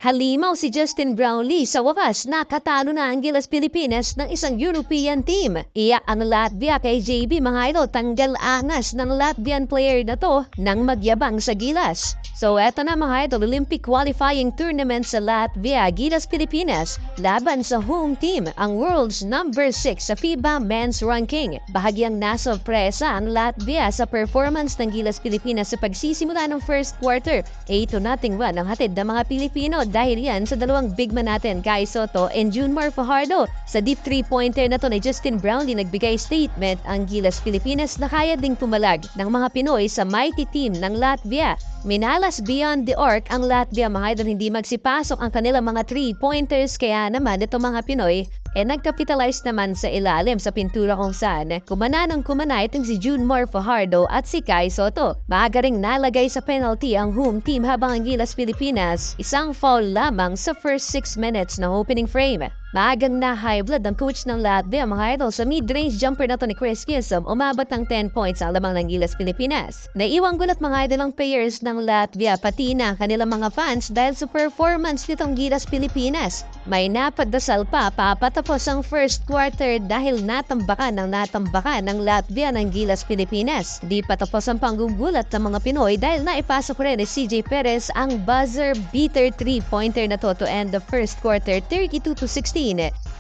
Halimaw si Justin Brownlee sa wakas nakatalo na ang Gilas Pilipinas ng isang European team. Iyak ang Latvia kay JB mga idol, tanggal angas ng Latvian player na to nang magyabang sa Gilas. So eto na mga idol, Olympic qualifying tournament sa Latvia, Gilas Pilipinas laban sa home team, ang world's number 6 sa FIBA men's ranking. Bahagyang nasorpresa ang Latvia sa performance ng Gilas Pilipinas sa pagsisimula ng first quarter. 8-0 run ang hatid ng mga Pilipino dahil yan sa dalawang big man natin, Kai Sotto and Junmar Fajardo. Sa deep 3-pointer na to ni Justin Brownlee nagbigay statement ang Gilas Pilipinas na kaya ding pumalag ng mga Pinoy sa mighty team ng Latvia. Minalas beyond the arc ang Latvia mga idol, hindi magsipasok ang kanilang mga 3-pointers, kaya naman itong mga Pinoy nagkapitalize naman sa ilalim sa pintura kung saan kumana ng kumana itong si Junmar Fajardo at si Kai Sotto. Maaga ring nalagay sa penalty ang home team habang ang Gilas Pilipinas isang foul lamang sa first 6 minutes ng opening frame. Maagang na-high blood ang coach ng Latvia mga idol sa mid-range jumper na to ni Chris Gilsum, umabot ng 10 points ang lamang ng Gilas Pilipinas. Naiwang gulat mga idol ang players ng Latvia pati na kanilang mga fans dahil sa performance nitong Gilas Pilipinas. May napadasal pa papatapos ang first quarter dahil natambakan ng Latvia ng Gilas Pilipinas. Di patapos ang panggugulat ng mga Pinoy dahil naipasok rin ni CJ Perez ang buzzer beater 3-pointer na to end the first quarter, 32-16.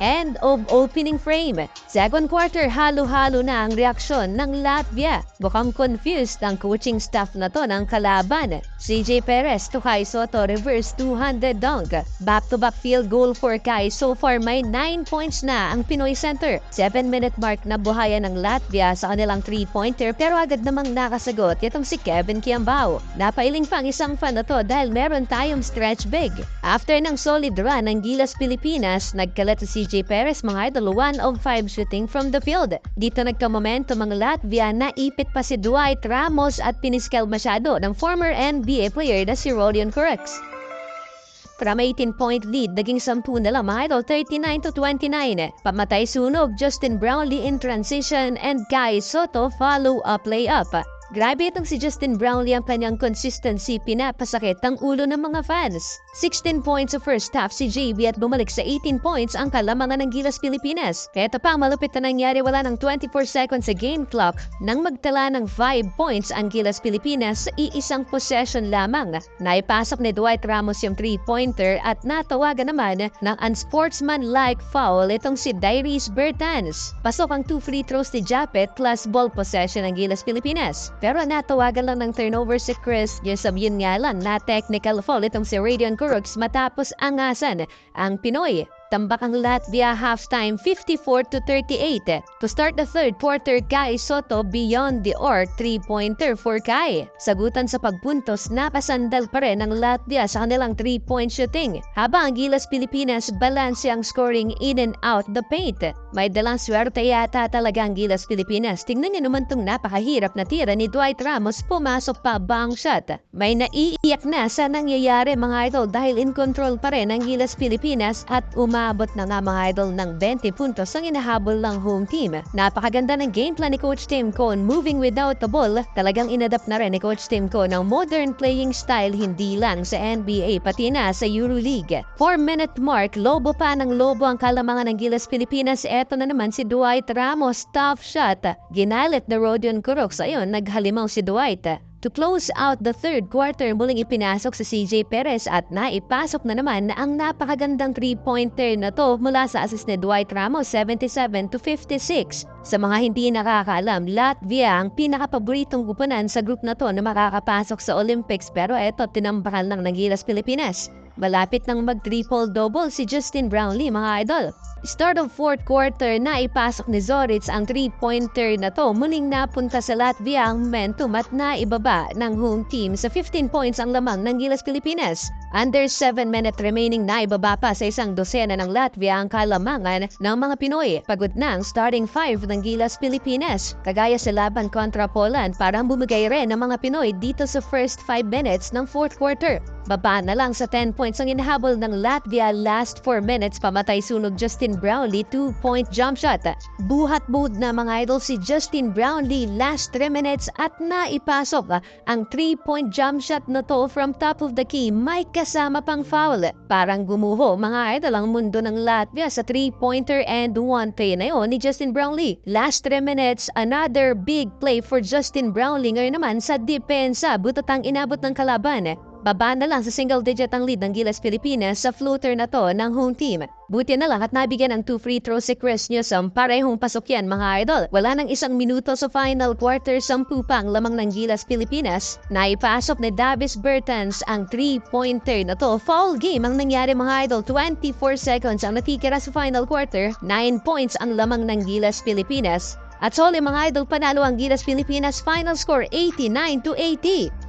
End of opening frame. Second quarter, halo-halo na ang reaksyon ng Latvia. Mukhang confused ang coaching staff na to ng kalaban. CJ Perez to Kai Sotto, reverse 200 dunk. Back-to-back field goal for Kai. So far, may 9 points na ang Pinoy center. 7-minute mark na buhayan ng Latvia sa kanilang 3-pointer pero agad namang nakasagot itong si Kevin Kiambao. Napailing pang isang fan na to dahil meron tayong stretch big. After ng solid run ng Gilas Pilipinas, nagkalat si CJ Perez mga idol, 1 of 5 shooting from the field. Dito nagka-momentum ang Latvia, naipit pa si Dwight Ramos at piniskel masyado ng former NBA player na si Rodion Kurucs. From 18-point lead, naging 10 na lang mga idol, 39-29. Pamatay sunog, Justin Brownlee in transition and Kai Sotto follow-up layup. Grabe itong si Justin Brownlee, ang kanyang consistency pinapasakit ang ulo ng mga fans. 16 points sa first half si JB at bumalik sa 18 points ang kalamangan ng Gilas Pilipinas. Kaya ito pa malupit na nangyari, wala ng 24 seconds sa game clock nang magtala ng 5 points ang Gilas Pilipinas sa iisang possession lamang. Naipasok ni Dwight Ramos yung 3-pointer at natawagan naman ng unsportsmanlike foul itong si Dairis Bertans. Pasok ang 2 free throws ni Japet plus ball possession ng Gilas Pilipinas. Pero natawagan lang ng turnover si Chris Gilsum, yun nga lang na technical foul itong si Rodion Kurucs matapos angasan ang Pinoy. Tambak ang Latvia halftime 54-38. To start the third quarter, Kai Sotto beyond the arc 3-pointer for Kai. Sagutan sa pagpuntos, napasandal pa rin ang Latvia sa kanilang 3-point shooting. Habang ang Gilas Pilipinas balanse ang scoring in and out the paint. May dalang swerte yata talaga ang Gilas Pilipinas. Tingnan niyo naman tong napakahirap na tira ni Dwight Ramos, pumasok pa bang shot. May naiiyak na sa nangyayari mga idol dahil in control pa rin ang Gilas Pilipinas at umabot na nga mga idol ng 20 puntos ang inahabol ng home team. Napakaganda ng game plan ni Coach Tim Cone, moving without the ball. Talagang inadapt na rin ni Coach Tim Cone ng modern playing style hindi lang sa NBA pati na sa EuroLeague. 4-minute mark, lobo pa ng lobo ang kalamangan ng Gilas Pilipinas. Eto na naman si Dwight Ramos, tough shot. Ginalit na Rodion Kurucs, ayun naghalimaw si Dwight. To close out the third quarter, muling ipinasok sa CJ Perez at naipasok na naman ang napakagandang 3-pointer na to mula sa assist ni Dwight Ramos, 77-56. Sa mga hindi nakakaalam, Latvia ang pinakapaboritong kupunan sa group na to na makakapasok sa Olympics, pero eto tinambakan lang ng Gilas Pilipinas. Malapit nang mag-triple-double si Justin Brownlee mga idol. Start of fourth quarter, naipasok ni Zoric ang 3-pointer na to. Muling napunta sa Latvia ang momentum at naibaba ng home team sa 15 points ang lamang ng Gilas Pilipinas. Under 7-minute remaining, naibaba pa sa isang dosena ng Latvia ang kalamangan ng mga Pinoy. Pagod na ang starting 5 ng Gilas Pilipinas. Kagaya sa laban kontra Poland, parang bumigay rin ng mga Pinoy dito sa first 5 minutes ng fourth quarter. Baba na lang sa 10 points ang inahabol ng Latvia last 4 minutes. Pamatay sunog Justin Brownlee 2-point jump shot. Buhat-buhod na mga idol si Justin Brownlee last 3 minutes at naipasok ang 3-point jump shot na to from top of the key. May kasama pang foul. Parang gumuho mga idol ang mundo ng Latvia sa 3-pointer and 1-play na yon ni Justin Brownlee. Last 3 minutes, another big play for Justin Brownlee. Ngayon naman sa depensa, butatang inabot ng kalaban. Baba na lang sa single digit ang lead ng Gilas Pilipinas sa floater na to ng home team. Buti na lang at nabigyan ng 2 free throws si Chris Newsom, parehong pasok yan mga idol. Wala nang 1 minuto sa final quarter, 10 pang lamang ng Gilas Pilipinas. Naipasok ni Davis Bertans ang 3-pointer na to. Foul game ang nangyari mga idol, 24 seconds ang natitira sa final quarter, 9 points ang lamang ng Gilas Pilipinas. At solid mga idol, panalo ang Gilas Pilipinas, final score 89-80.